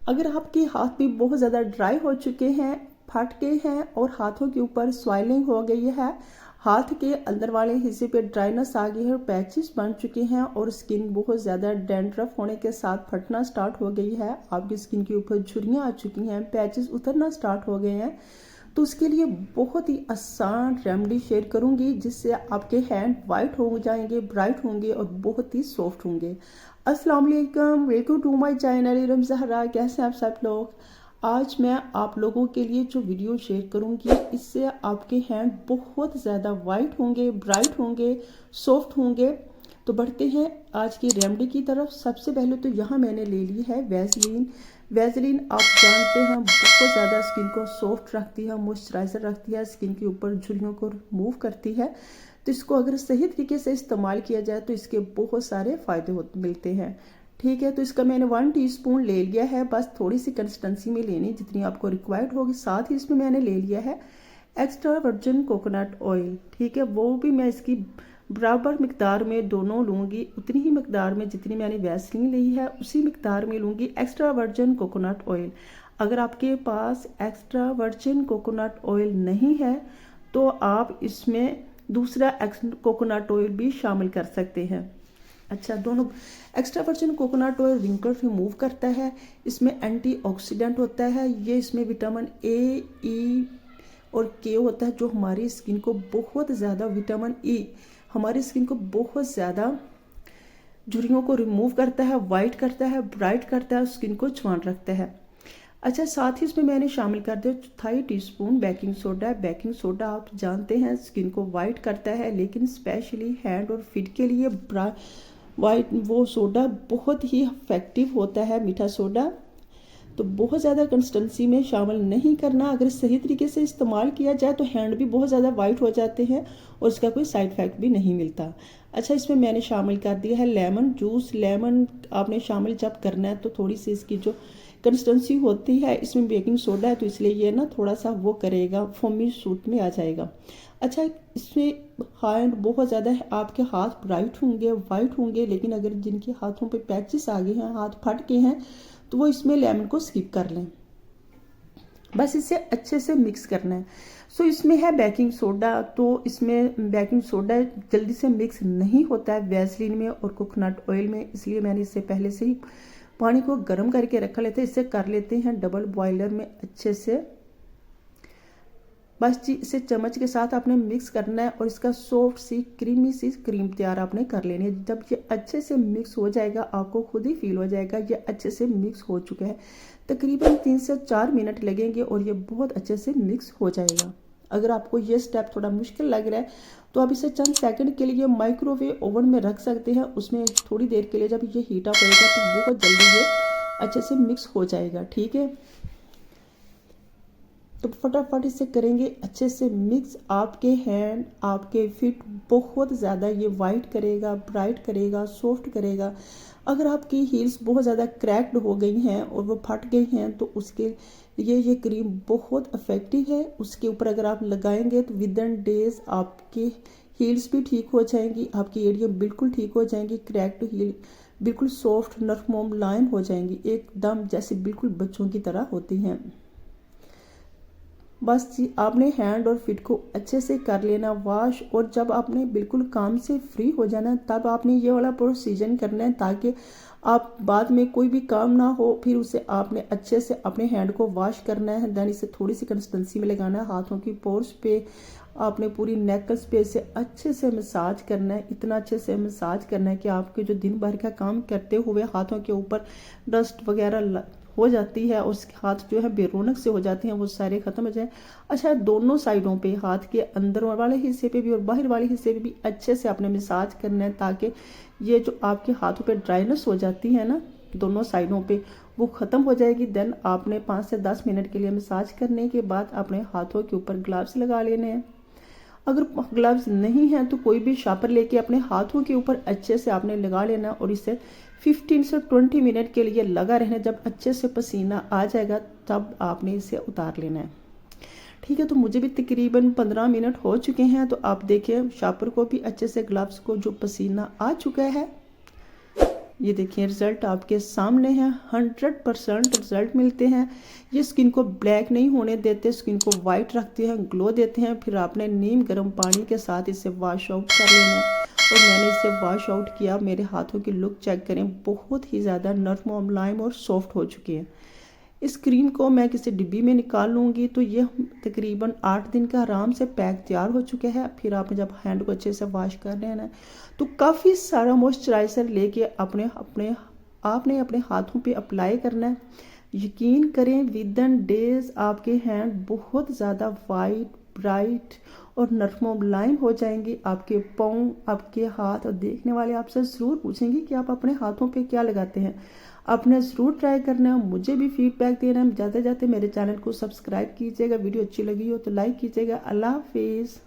अगर आपके हाथ भी बहुत ज़्यादा ड्राई हो चुके हैं, फट गए हैं और हाथों के ऊपर स्वेलिंग हो गई है, हाथ के अंदर वाले हिस्से पे ड्राइनेस आ गई है और पैचेस बन चुके हैं और स्किन बहुत ज़्यादा डैंड्रफ होने के साथ फटना स्टार्ट हो गई है, आपकी स्किन के ऊपर झुर्रियाँ आ चुकी हैं, पैचेस उतरना स्टार्ट हो गए हैं, तो उसके लिए बहुत ही आसान रेमेडी शेयर करूंगी जिससे आपके हैंड वाइट हो जाएंगे, ब्राइट होंगे और बहुत ही सॉफ्ट होंगे। अस्सलाम वालेकुम, welcome to my channel Iram Zahra. कैसे हैं आप सब लोग? आज मैं आप लोगों के लिए जो वीडियो शेयर करूंगी इससे आपके हैंड बहुत ज़्यादा वाइट होंगे, ब्राइट होंगे, सॉफ्ट होंगे। तो बढ़ते हैं आज की रेमेडी की तरफ। सबसे पहले तो यहाँ मैंने ले ली है वैसलीन। वैसलीन आप जानते हैं बहुत ज़्यादा स्किन को सॉफ्ट रखती है, मॉइस्चराइज़र रखती है, स्किन के ऊपर झुर्रियों को रिमूव करती है। तो इसको अगर सही तरीके से इस्तेमाल किया जाए तो इसके बहुत सारे फ़ायदे मिलते हैं। ठीक है, तो इसका मैंने 1 टीस्पून ले लिया है, बस थोड़ी सी कंसिस्टेंसी में लेनी जितनी आपको रिक्वायर्ड होगी। साथ ही इसमें मैंने ले लिया है एक्स्ट्रा वर्जिन कोकोनट ऑयल। ठीक है, वो भी मैं इसकी बराबर मिकदार में दोनों लूँगी, उतनी ही मिकदार में जितनी मैंने वैसलीन ली है उसी मिकदार में लूँगी एक्स्ट्रा वर्जिन कोकोनट ऑयल। अगर आपके पास एक्स्ट्रा वर्जिन कोकोनट ऑयल नहीं है तो आप इसमें दूसरा कोकोनट ऑयल भी शामिल कर सकते हैं। अच्छा, दोनों extra virgin coconut oil wrinkle remove करता है, इसमें एंटीऑक्सीडेंट होता है, ये इसमें विटामिन ए, ई और के होता है जो हमारी स्किन को बहुत ज़्यादा, विटामिन ई हमारी स्किन को बहुत ज़्यादा झुर्रियों को रिमूव करता है, वाइट करता है, ब्राइट करता है, स्किन को जवान रखता है। अच्छा, साथ ही इसमें मैंने शामिल कर दिया 1/4 teaspoon baking soda. Baking soda आप जानते हैं स्किन को वाइट करता है, लेकिन स्पेशली हैंड और फीट के लिए वाइट वो सोडा बहुत ही इफेक्टिव होता है, मीठा सोडा। तो बहुत ज़्यादा कंसिस्टेंसी में शामिल नहीं करना, अगर सही तरीके से इस्तेमाल किया जाए तो हैंड भी बहुत ज़्यादा वाइट हो जाते हैं और इसका कोई साइड इफ़ेक्ट भी नहीं मिलता। अच्छा, इसमें मैंने शामिल कर दिया है लेमन जूस। लेमन आपने शामिल जब करना है तो थोड़ी सी इसकी जो कंसिस्टेंसी होती है, इसमें बेकिंग सोडा है तो इसलिए ये ना थोड़ा सा वो करेगा, फोमी सूट में आ जाएगा। अच्छा, इसमें हैंड बहुत ज़्यादा है, आपके हाथ ब्राइट होंगे, वाइट होंगे, लेकिन अगर जिनके हाथों पे पैचेस आ गए हैं, हाथ फट गए हैं, तो वो इसमें लेमन को स्किप कर लें, बस इसे अच्छे से मिक्स करना है। सो इसमें है बेकिंग सोडा, तो इसमें बेकिंग सोडा जल्दी से मिक्स नहीं होता है वैसलीन में और कोकोनट ऑयल में, इसलिए मैंने इससे पहले से ही पानी को गर्म करके रखा लेते हैं। इसे कर लेते हैं डबल बॉयलर में अच्छे से, बस जी इसे चम्मच के साथ आपने मिक्स करना है और इसका सॉफ्ट सी क्रीमी सी क्रीम तैयार आपने कर लेनी है। जब ये अच्छे से मिक्स हो जाएगा आपको खुद ही फील हो जाएगा ये अच्छे से मिक्स हो चुका है। तकरीबन 3 से 4 मिनट लगेंगे और ये बहुत अच्छे से मिक्स हो जाएगा। अगर आपको ये स्टेप थोड़ा मुश्किल लग रहा है तो आप इसे चंद सेकंड के लिए माइक्रोवेव ओवन में रख सकते हैं, उसमें थोड़ी देर के लिए जब ये हीट अप होएगा तो बहुत जल्दी ये अच्छे से मिक्स हो जाएगा। ठीक है, तो फटाफट इसे करेंगे अच्छे से मिक्स। आपके हैंड, आपके फीट बहुत ज़्यादा ये वाइट करेगा, ब्राइट करेगा, सॉफ्ट करेगा। अगर आपकी हील्स बहुत ज़्यादा क्रैक्ड हो गई हैं और वो फट गई हैं तो उसके लिए ये क्रीम बहुत इफ़ेक्टिव है। उसके ऊपर अगर आप लगाएंगे तो विद इन डेज आपकी हील्स भी ठीक हो जाएंगी, आपकी एड़ियाँ बिल्कुल ठीक हो जाएंगी, क्रैक्ड हील बिल्कुल सॉफ्ट नरम मुलायम हो जाएंगी, एकदम जैसे बिल्कुल बच्चों की तरह होती हैं। बस जी आपने हैंड और फीट को अच्छे से कर लेना वॉश, और जब आपने बिल्कुल काम से फ्री हो जाना तब आपने ये वाला प्रोसीजर करना है ताकि आप बाद में कोई भी काम ना हो। फिर उसे आपने अच्छे से अपने हैंड को वॉश करना है, देन इसे थोड़ी सी कंसिस्टेंसी में लगाना है, हाथों की पोर्स पे आपने पूरी नेकल्स पे से अच्छे से मसाज करना है, इतना अच्छे से मसाज करना है कि आपके जो दिन भर का काम करते हुए हाथों के ऊपर डस्ट वगैरह हो जाती है, उसके हाथ जो है बेरौनक से हो जाते हैं, वो सारे ख़त्म हो जाए। अच्छा, दोनों साइडों पे, हाथ के अंदर वाले हिस्से पे भी और बाहर वाले हिस्से पे भी अच्छे से आपने मसाज करना है ताकि ये जो आपके हाथों पे ड्राइनेस हो जाती है ना दोनों साइडों पे, वो ख़त्म हो जाएगी। देन आपने 5 से 10 मिनट के लिए मसाज करने के बाद अपने हाथों के ऊपर ग्लव्स लगा लेने हैं। अगर ग्लव्स नहीं हैं तो कोई भी शापर लेके अपने हाथों के ऊपर अच्छे से आपने लगा लेना और इसे 15 से 20 मिनट के लिए लगा रहना। जब अच्छे से पसीना आ जाएगा तब आपने इसे उतार लेना है। ठीक है, तो मुझे भी तकरीबन 15 मिनट हो चुके हैं, तो आप देखिए शापर को भी अच्छे से, ग्लव्स को जो पसीना आ चुका है ये देखिए रिज़ल्ट आपके सामने है। 100% रिज़ल्ट मिलते हैं। ये स्किन को ब्लैक नहीं होने देते, स्किन को वाइट रखते हैं, ग्लो देते हैं। फिर आपने नीम गर्म पानी के साथ इसे वॉश आउट कर लेना है। और मैंने इसे वॉश आउट किया। मेरे हाथों की लुक चेक करें, बहुत ही ज़्यादा नरम और मुलायम और सॉफ्ट हो चुकी है। इस क्रीम को मैं किसी डिब्बी में निकाल लूँगी तो ये तकरीबन 8 दिन का आराम से पैक तैयार हो चुका है। फिर आपने जब हैंड को अच्छे से वॉश कर लेना है तो काफ़ी सारा मॉइस्चराइज़र लेके आपने अपने हाथों पे अप्लाई करना है। यकीन करें विदिन डेज आपके हैंड बहुत ज़्यादा वाइट, ब्राइट और नरम मुलायम हो जाएंगे। आपके पाँव, आपके हाथ, और देखने वाले आपसे ज़रूर पूछेंगे कि आप अपने हाथों पे क्या लगाते हैं। आपने ज़रूर ट्राई करना है, मुझे भी फीडबैक देना है। जाते जाते मेरे चैनल को सब्सक्राइब कीजिएगा, वीडियो अच्छी लगी हो तो लाइक कीजिएगा। अल्लाह हाफिज़।